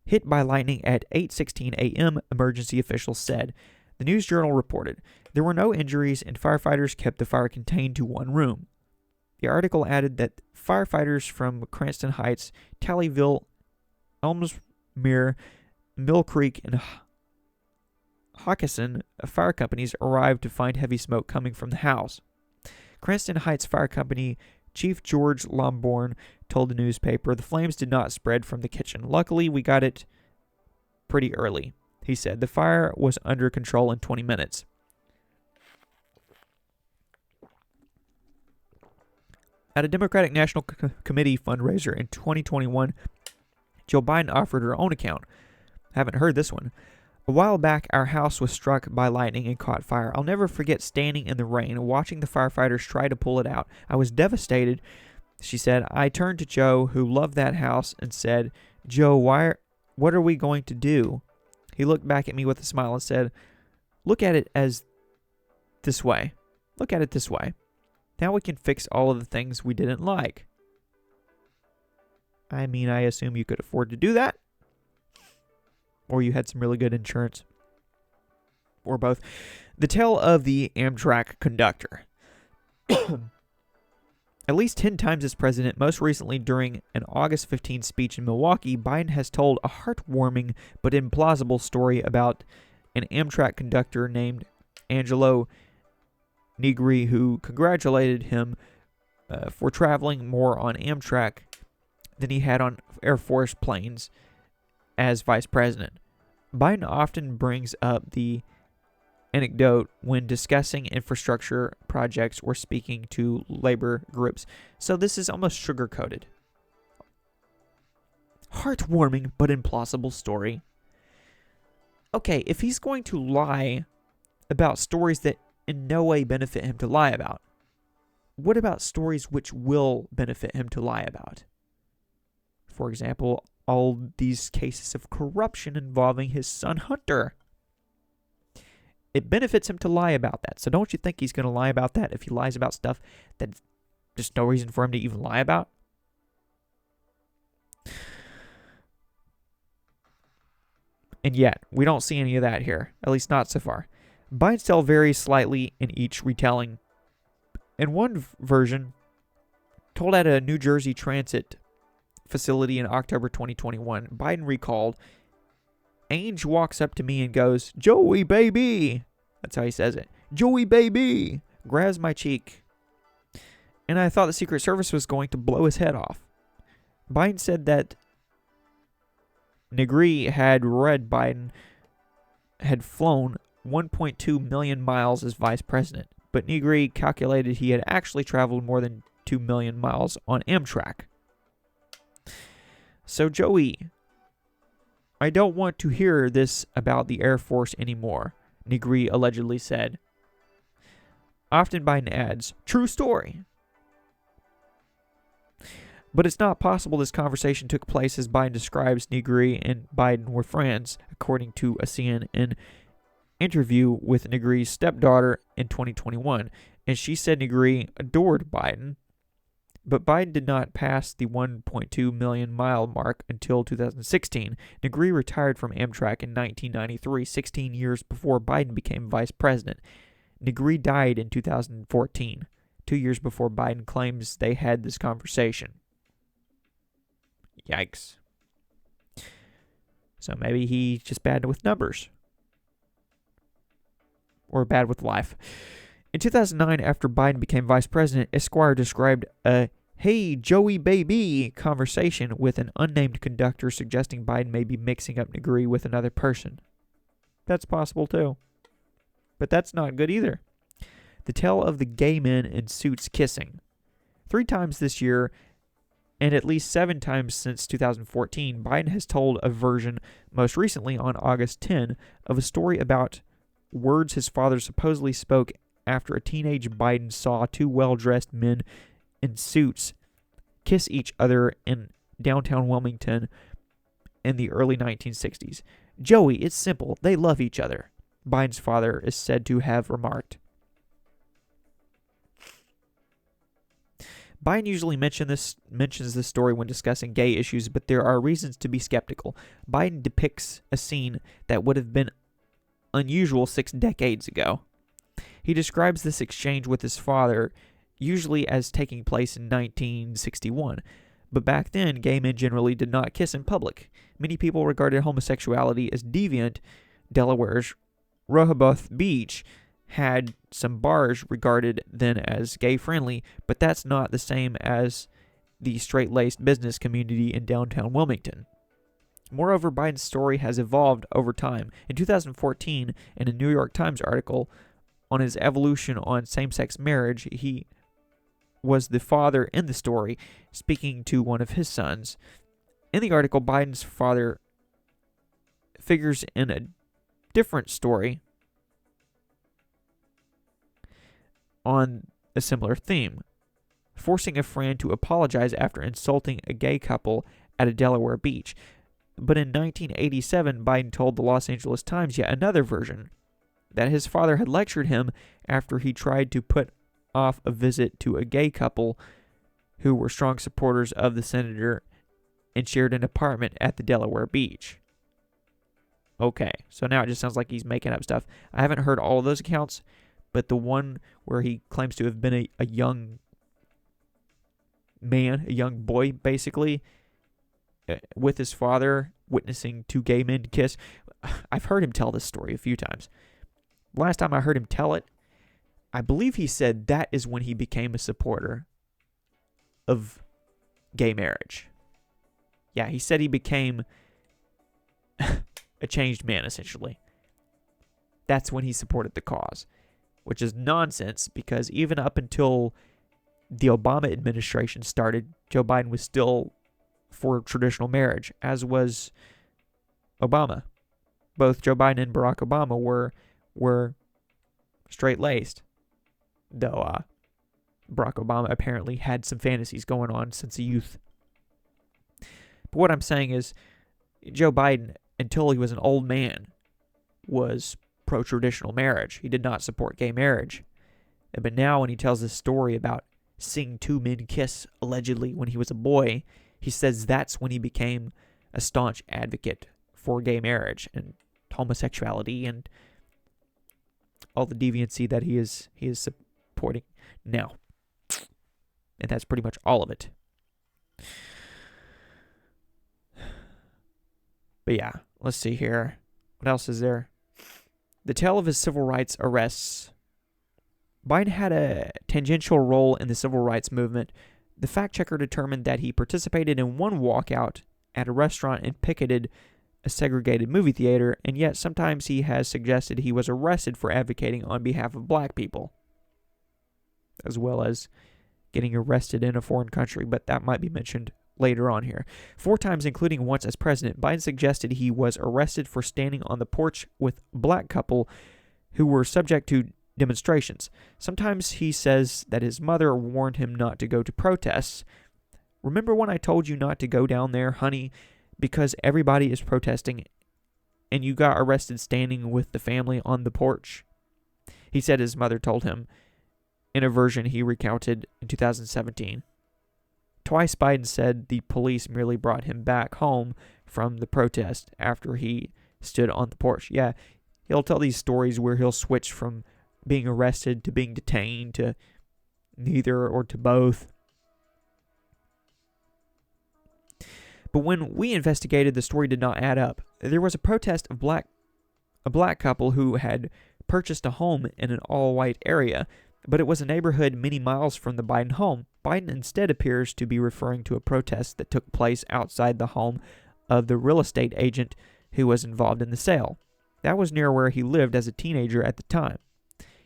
Speaker 1: hit by lightning at 8:16 a.m., emergency officials said. The News Journal reported there were no injuries and firefighters kept the fire contained to one room. The article added that firefighters from Cranston Heights, Tallyville, Elmsmere, Mill Creek, and Hockinson fire companies arrived to find heavy smoke coming from the house. Cranston Heights Fire Company Chief George Lomborn told the newspaper the flames did not spread from the kitchen. Luckily, we got it pretty early, he said. The fire was under control in 20 minutes. At a Democratic National Committee fundraiser in 2021, Joe Biden offered her own account. Haven't heard this one. A while back, our house was struck by lightning and caught fire. I'll never forget standing in the rain, watching the firefighters try to pull it out. I was devastated, she said. I turned to Joe, who loved that house, and said, Joe, what are we going to do? He looked back at me with a smile and said, look at it as this way. Look at it this way. Now we can fix all of the things we didn't like. I mean, I assume you could afford to do that. Or you had some really good insurance. Or both. The tale of the Amtrak conductor. At least 10 times as president, most recently during an August 15 speech in Milwaukee, Biden has told a heartwarming but implausible story about an Amtrak conductor named Angelo Negri, who congratulated him for traveling more on Amtrak than he had on Air Force planes as vice president. Biden often brings up the anecdote when discussing infrastructure projects or speaking to labor groups. So this is almost sugar-coated. Heartwarming but implausible story. Okay, if he's going to lie about stories that in no way benefit him to lie about, what about stories which will benefit him to lie about? For example, all these cases of corruption involving his son Hunter. It benefits him to lie about that. So don't you think he's going to lie about that if he lies about stuff that there's no reason for him to even lie about? And yet, we don't see any of that here, at least not so far. Biden's tale varies slightly in each retelling. In one version, told at a New Jersey transit facility in October 2021, Biden recalled, Ainge walks up to me and goes, Joey, baby. That's how he says it. Joey, baby. Grabs my cheek. And I thought the Secret Service was going to blow his head off. Biden said that Negri had read Biden had flown 1.2 million miles as vice president, but Negri calculated he had actually traveled more than 2 million miles on Amtrak. So, Joey, I don't want to hear this about the Air Force anymore, Negri allegedly said. Often Biden adds, true story. But it's not possible this conversation took place as Biden describes Negri and Biden were friends, according to a CNN interview with Negri's stepdaughter in 2021. And she said Negri adored Biden, but Biden did not pass the 1.2 million mile mark until 2016. Negri retired from Amtrak in 1993, 16 years before Biden became vice president. Negri died in 2014, 2 years before Biden claims they had this conversation. Yikes. So maybe he's just bad with numbers. Or bad with life. In 2009, after Biden became vice president, Esquire described a hey, Joey baby conversation with an unnamed conductor suggesting Biden may be mixing up Negri with another person. That's possible too. But that's not good either. The tale of the gay men in suits kissing. 3 times this year, and at least 7 times since 2014, Biden has told a version, most recently on August 10, of a story about words his father supposedly spoke after a teenage Biden saw 2 well-dressed men in suits kiss each other in downtown Wilmington in the early 1960s. Joey, it's simple. They love each other, Biden's father is said to have remarked. Biden usually mentions this story when discussing gay issues, but there are reasons to be skeptical. Biden depicts a scene that would have been unusual 6 decades ago. He describes this exchange with his father usually as taking place in 1961, but back then, gay men generally did not kiss in public. Many people regarded homosexuality as deviant. Delaware's Rehoboth Beach had some bars regarded then as gay-friendly, but that's not the same as the straight-laced business community in downtown Wilmington. Moreover, Biden's story has evolved over time. In 2014, in a New York Times article on his evolution on same-sex marriage, he was the father in the story, speaking to one of his sons. In the article, Biden's father figures in a different story on a similar theme, forcing a friend to apologize after insulting a gay couple at a Delaware beach. But in 1987, Biden told the Los Angeles Times yet another version, that his father had lectured him after he tried to put off a visit to a gay couple who were strong supporters of the senator and shared an apartment at the Delaware beach. Okay, so now it just sounds like he's making up stuff. I haven't heard all of those accounts, but the one where he claims to have been a young man, a young boy, basically, with his father witnessing 2 gay men kiss, I've heard him tell this story a few times. Last time I heard him tell it, I believe he said that is when he became a supporter of gay marriage. Yeah, he said he became a changed man, essentially. That's when he supported the cause, which is nonsense because even up until the Obama administration started, Joe Biden was still for traditional marriage, as was Obama. Both Joe Biden and Barack Obama were straight-laced, though Barack Obama apparently had some fantasies going on since youth. But what I'm saying is, Joe Biden, until he was an old man, was pro-traditional marriage. He did not support gay marriage. But now when he tells this story about seeing two men kiss, allegedly, when he was a boy, he says that's when he became a staunch advocate for gay marriage and homosexuality and all the deviancy that he is supporting now. And that's pretty much all of it. But yeah, let's see here. What else is there? The tale of his civil rights arrests. Biden had a tangential role in the civil rights movement. The fact checker determined that he participated in one walkout at a restaurant and picketed a segregated movie theater, and yet sometimes he has suggested he was arrested for advocating on behalf of black people, as well as getting arrested in a foreign country, but that might be mentioned later on here. 4 times, including once as president, Biden suggested he was arrested for standing on the porch with a black couple who were subject to demonstrations. Sometimes he says that his mother warned him not to go to protests. Remember when I told you not to go down there, honey, because everybody is protesting, and you got arrested standing with the family on the porch? He said his mother told him in a version he recounted in 2017. Twice Biden said the police merely brought him back home from the protest after he stood on the porch. Yeah, he'll tell these stories where he'll switch from being arrested to being detained to neither or to both. But when we investigated, the story did not add up. There was a protest of a black couple who had purchased a home in an all-white area, but it was a neighborhood many miles from the Biden home. Biden instead appears to be referring to a protest that took place outside the home of the real estate agent who was involved in the sale. That was near where he lived as a teenager at the time.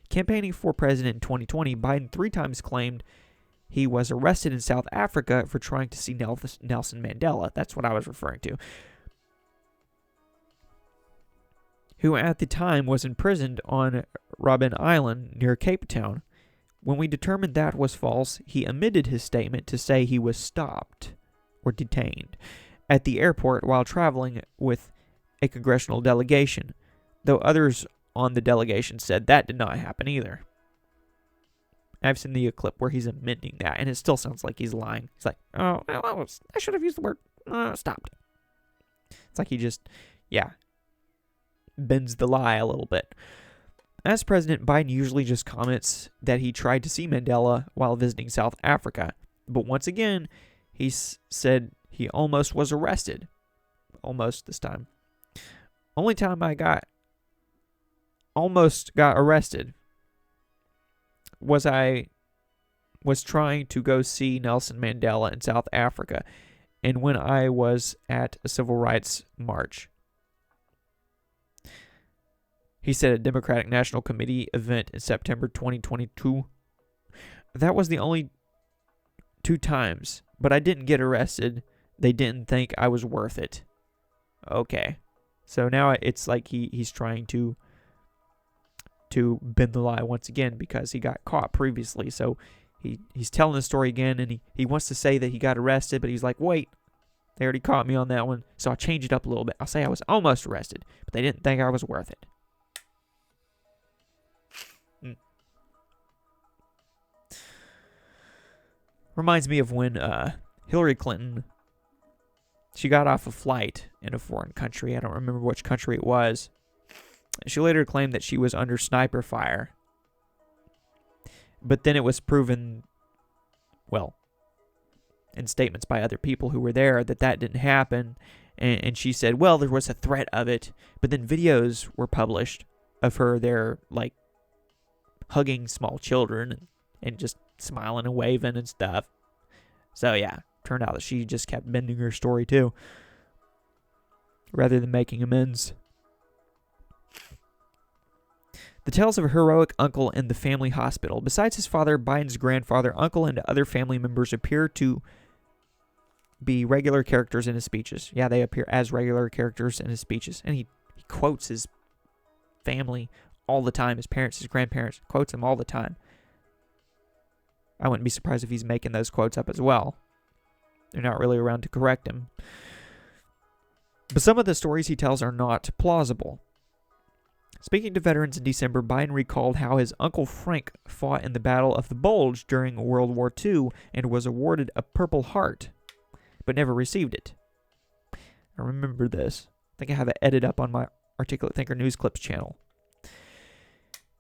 Speaker 1: Campaigning for president in 2020, Biden 3 times claimed he was arrested in South Africa for trying to see Nelson Mandela. That's what I was referring to. Who at the time was imprisoned on Robben Island near Cape Town. When we determined that was false, he omitted his statement to say he was stopped or detained at the airport while traveling with a congressional delegation, though others on the delegation said that did not happen either. I've seen the clip where he's amending that, and it still sounds like he's lying. He's like, oh, I should have used the word stopped. It's like he just, bends the lie a little bit. As president, Biden usually just comments that he tried to see Mandela while visiting South Africa. But once again, he said he almost was arrested. Almost this time. Only time I almost got arrested was trying to go see Nelson Mandela in South Africa, and when I was at a civil rights march. He said at a Democratic National Committee event in September 2022. That was the only 2 times, but I didn't get arrested. They didn't think I was worth it. Okay. So now it's like he's trying to bend the lie once again because he got caught previously. So he's telling the story again, and he wants to say that he got arrested, but he's like, wait, they already caught me on that one. So I'll change it up a little bit. I'll say I was almost arrested, but they didn't think I was worth it. Reminds me of when Hillary Clinton, she got off a flight in a foreign country. I don't remember which country it was. She later claimed that she was under sniper fire. But then it was proven, well, in statements by other people who were there, that didn't happen. And she said, well, there was a threat of it. But then videos were published of her there, like, hugging small children and just smiling and waving and stuff. So, yeah, turned out that she just kept bending her story, too, rather than making amends. The tales of a heroic uncle in the family hospital. Besides his father, Biden's grandfather, uncle, and other family members appear to be regular characters in his speeches. Yeah, they appear as regular characters in his speeches. And he quotes his family all the time. His parents, his grandparents, quotes them all the time. I wouldn't be surprised if he's making those quotes up as well. They're not really around to correct him. But some of the stories he tells are not plausible. Speaking to veterans in December, Biden recalled how his Uncle Frank fought in the Battle of the Bulge during World War II and was awarded a Purple Heart, but never received it. I remember this. I think I have it edited up on my Articulate Thinker News Clips channel.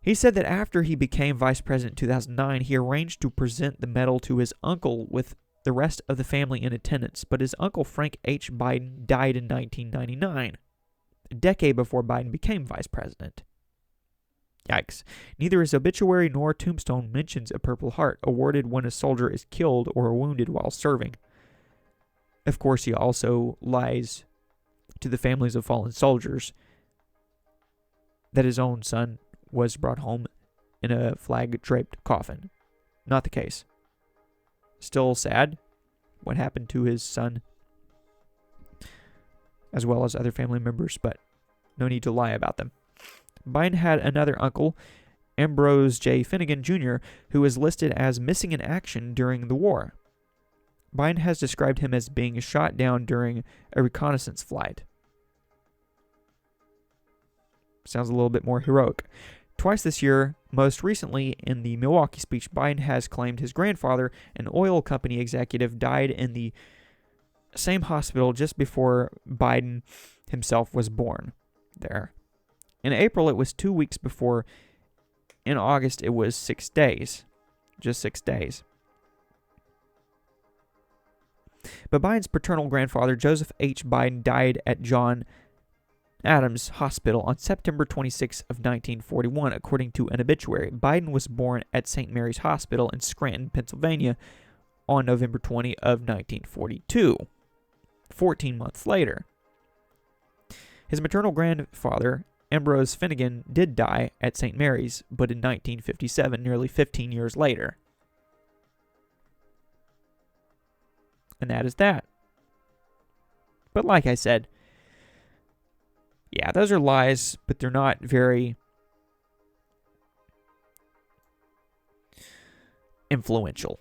Speaker 1: He said that after he became vice president in 2009, he arranged to present the medal to his uncle with the rest of the family in attendance, but his uncle Frank H. Biden died in 1999, a decade before Biden became vice president. Yikes. Neither his obituary nor tombstone mentions a Purple Heart awarded when a soldier is killed or wounded while serving. Of course, he also lies to the families of fallen soldiers that his own son was brought home in a flag-draped coffin. Not the case. Still sad what happened to his son, as well as other family members, but no need to lie about them. Biden had another uncle, Ambrose J. Finnegan Jr., who was listed as missing in action during the war. Biden has described him as being shot down during a reconnaissance flight. Sounds a little bit more heroic. Twice this year, most recently in the Milwaukee speech, Biden has claimed his grandfather, an oil company executive, died in the same hospital just before Biden himself was born there. In April, it was 2 weeks before. In August, it was 6 days. Just 6 days. But Biden's paternal grandfather, Joseph H. Biden, died at John Adams Hospital on September 26 of 1941, according to an obituary. Biden was born at St. Mary's Hospital in Scranton, Pennsylvania, on November 20 of 1942, 14 months later. His maternal grandfather, Ambrose Finnegan, did die at St. Mary's, but in 1957, nearly 15 years later. And that is that. But like I said, yeah, those are lies, but they're not very influential.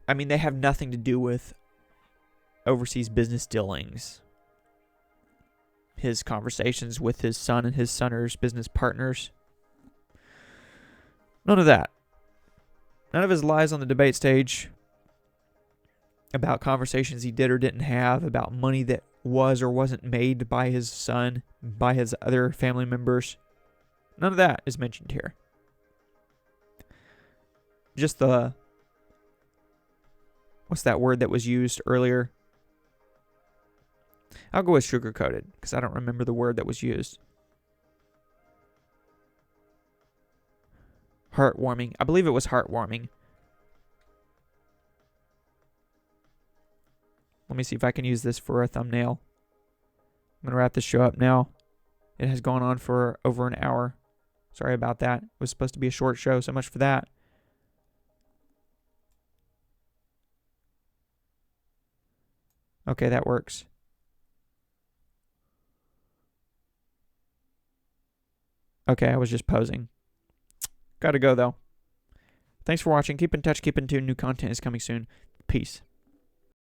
Speaker 1: I mean, they have nothing to do with overseas business dealings, his conversations with his son and his son's business partners. None of that. None of his lies on the debate stage about conversations he did or didn't have, about money that was or wasn't made by his son, by his other family members. None of that is mentioned here. Just the... what's that word that was used earlier? I'll go with sugar-coated, because I don't remember the word that was used. Heartwarming. I believe it was heartwarming. Let me see if I can use this for a thumbnail. I'm going to wrap this show up now. It has gone on for over an hour. Sorry about that. It was supposed to be a short show, so much for that. Okay, that works. Okay, I was just posing. Gotta go, though. Thanks for watching. Keep in touch, keep in tune. New content is coming soon. Peace.